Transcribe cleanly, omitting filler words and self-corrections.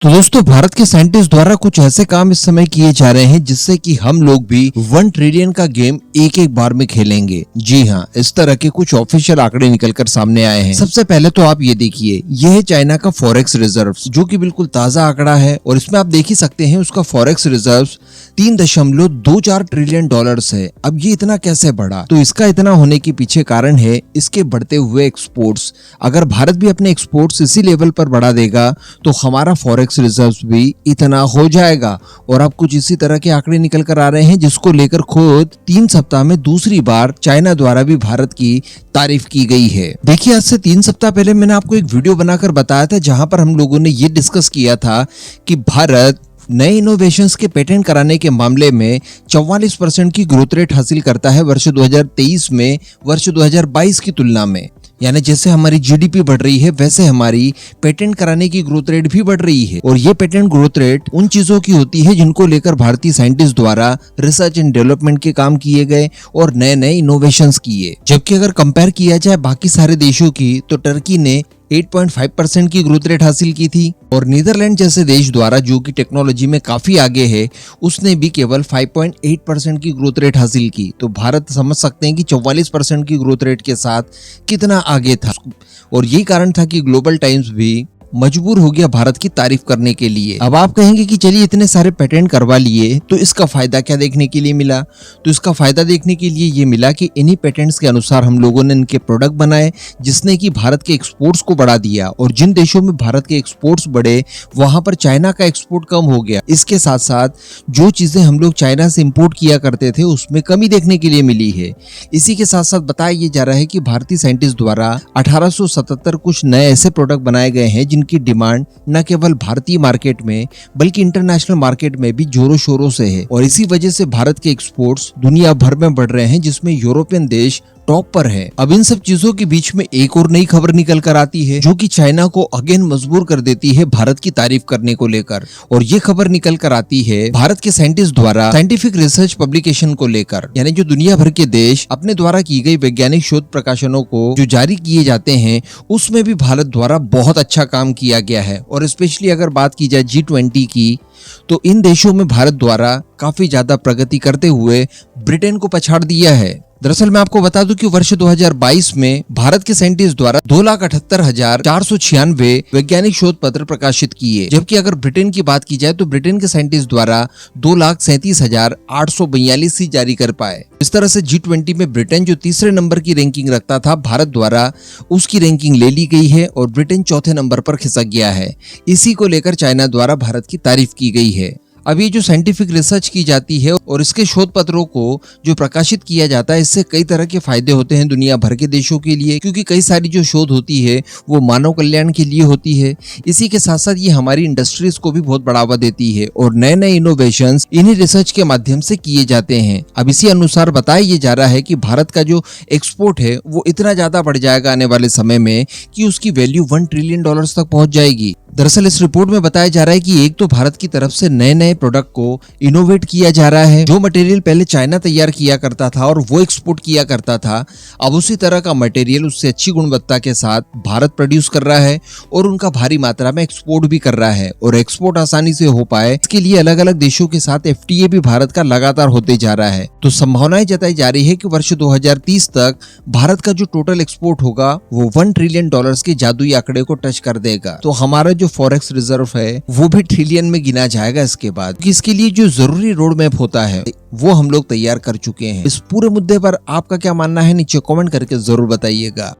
तो दोस्तों भारत के साइंटिस्ट द्वारा कुछ ऐसे काम इस समय किए जा रहे हैं जिससे कि हम लोग भी 1 ट्रिलियन का गेम एक एक बार में खेलेंगे। जी हाँ, इस तरह के कुछ ऑफिशियल आंकड़े निकलकर सामने आए हैं। सबसे पहले तो आप ये देखिए, यह है चाइना का फॉरेक्स रिजर्व, जो कि बिल्कुल ताजा आंकड़ा है और इसमें आप देख ही सकते हैं उसका फॉरेक्स रिजर्व 3.24 ट्रिलियन डॉलर्स है। अब ये इतना कैसे बढ़ा? तो इसका इतना होने के पीछे कारण है इसके बढ़ते हुए एक्सपोर्ट्स। अगर भारत भी अपने एक्सपोर्ट्स इसी लेवल पर बढ़ा देगा तो हमारा फॉरेक्स रिजर्व भी इतना हो जाएगा। और अब कुछ इसी तरह के आंकड़े निकल कर आ रहे हैं जिसको लेकर खुद 3 सप्ताह में दूसरी बार चाइना द्वारा भी भारत की तारीफ की गई है। देखिए, आज से 3 सप्ताह पहले मैंने आपको एक वीडियो बनाकर बताया था जहां पर हम लोगों ने ये डिस्कस किया था कि भारत नए इनोवेशंस के पेटेंट कराने के मामले में 44% की ग्रोथ रेट हासिल करता है वर्ष 2023 में वर्ष 2022 की तुलना में। यानी जैसे हमारी जीडीपी बढ़ रही है वैसे हमारी पेटेंट कराने की ग्रोथ रेट भी बढ़ रही है। और ये पेटेंट ग्रोथ रेट उन चीजों की होती है जिनको लेकर भारतीय साइंटिस्ट द्वारा रिसर्च एंड डेवलपमेंट के काम किए गए और नए नए इनोवेशंस किए। जबकि अगर कंपेयर किया जाए बाकी सारे देशों की तो टर्की ने 8.5% की ग्रोथ रेट हासिल की थी और नीदरलैंड जैसे देश द्वारा, जो कि टेक्नोलॉजी में काफी आगे है, उसने भी केवल 5.8% की ग्रोथ रेट हासिल की। तो भारत समझ सकते हैं कि 44% की ग्रोथ रेट के साथ कितना आगे था। और यही कारण था कि ग्लोबल टाइम्स भी मजबूर हो गया भारत की तारीफ करने के लिए। अब आप कहेंगे कि चलिए इतने सारे पेटेंट करवा लिए तो इसका फायदा क्या देखने के लिए मिला? तो इसका फायदा देखने के लिए ये मिला कि इन्हीं पेटेंट्स के अनुसार हम लोगों ने इनके प्रोडक्ट बनाए जिसने कि भारत के एक्सपोर्ट्स को बढ़ा दिया। और जिन देशों में भारत के एक्सपोर्ट्स बढ़े वहां पर चाइना का एक्सपोर्ट कम हो गया। इसके साथ साथ जो चीजें हम लोग चाइना से इम्पोर्ट किया करते थे उसमें कमी देखने के लिए मिली है। इसी के साथ साथ बताया जा रहा है कि भारतीय साइंटिस्ट द्वारा 1877 कुछ नए ऐसे प्रोडक्ट बनाए गए हैं की डिमांड न केवल भारतीय मार्केट में बल्कि इंटरनेशनल मार्केट में भी जोरों शोरों से है। और इसी वजह से भारत के एक्सपोर्ट्स दुनिया भर में बढ़ रहे हैं, जिसमें यूरोपियन देश टॉप पर है। अब इन सब चीजों के बीच में एक और नई खबर निकल कर आती है जो कि चाइना को अगेन मजबूर कर देती है भारत की तारीफ करने को लेकर। और ये खबर निकल कर आती है भारत के साइंटिस्ट द्वारा साइंटिफिक रिसर्च पब्लिकेशन को लेकर। यानी जो दुनिया भर के देश अपने द्वारा की गई वैज्ञानिक शोध प्रकाशनों को जो जारी किए जाते हैं उसमें भी भारत द्वारा बहुत अच्छा काम किया गया है। और स्पेशली अगर बात की जाए G20 की तो इन देशों में भारत द्वारा काफी ज्यादा प्रगति करते हुए ब्रिटेन को पछाड़ दिया है। दरअसल मैं आपको बता दूं कि वर्ष 2022 में भारत के साइंटिस्ट द्वारा 2,78,496 वैज्ञानिक शोध पत्र प्रकाशित किए। जबकि अगर ब्रिटेन की बात की जाए तो ब्रिटेन के साइंटिस्ट द्वारा 2,37,842 ही जारी कर पाए। इस तरह से G20 में ब्रिटेन जो तीसरे नंबर की रैंकिंग रखता था, भारत द्वारा उसकी रैंकिंग ले ली गई है और ब्रिटेन चौथे नंबर पर खिसक गया है। इसी को लेकर चाइना द्वारा भारत की तारीफ की गई है। अब ये जो साइंटिफिक रिसर्च की जाती है और इसके शोध पत्रों को जो प्रकाशित किया जाता है, इससे कई तरह के फायदे होते हैं दुनिया भर के देशों के लिए, क्योंकि कई सारी जो शोध होती है वो मानव कल्याण के लिए होती है। इसी के साथ साथ ये हमारी इंडस्ट्रीज को भी बहुत बढ़ावा देती है और नए नए इनोवेशंस इन्हीं रिसर्च के माध्यम से किए जाते हैं। अब इसी अनुसार बताया ये जा रहा है कि भारत का जो एक्सपोर्ट है वो इतना ज्यादा बढ़ जाएगा आने वाले समय में कि उसकी वैल्यू 1 ट्रिलियन डॉलर्स तक पहुंच जाएगी। दरअसल इस रिपोर्ट में बताया जा रहा है कि एक तो भारत की तरफ से नए नए प्रोडक्ट को इनोवेट किया जा रहा है। जो मटेरियल पहले चाइना तैयार किया करता था और वो एक्सपोर्ट किया करता था, अब उसी तरह का मटेरियल उससे अच्छी गुणवत्ता के साथ भारत प्रोड्यूस कर रहा है और उनका भारी मात्रा में एक्सपोर्ट भी कर रहा है। और एक्सपोर्ट आसानी से हो पाए इसके लिए अलग अलग देशों के साथ FTA भी भारत का लगातार होते जा रहा है। तो संभावनाएं जताई जा रही है कि वर्ष 2030 तक भारत का जो टोटल एक्सपोर्ट होगा वो 1 ट्रिलियन डॉलर्स के जादुई आंकड़े को टच कर देगा। तो हमारा जो फॉरेक्स रिजर्व है वो भी ट्रिलियन में गिना जाएगा इसके बाद। इसके लिए जो जरूरी रोड मैप होता है वो हम लोग तैयार कर चुके हैं। इस पूरे मुद्दे पर आपका क्या मानना है नीचे कमेंट करके जरूर बताइएगा।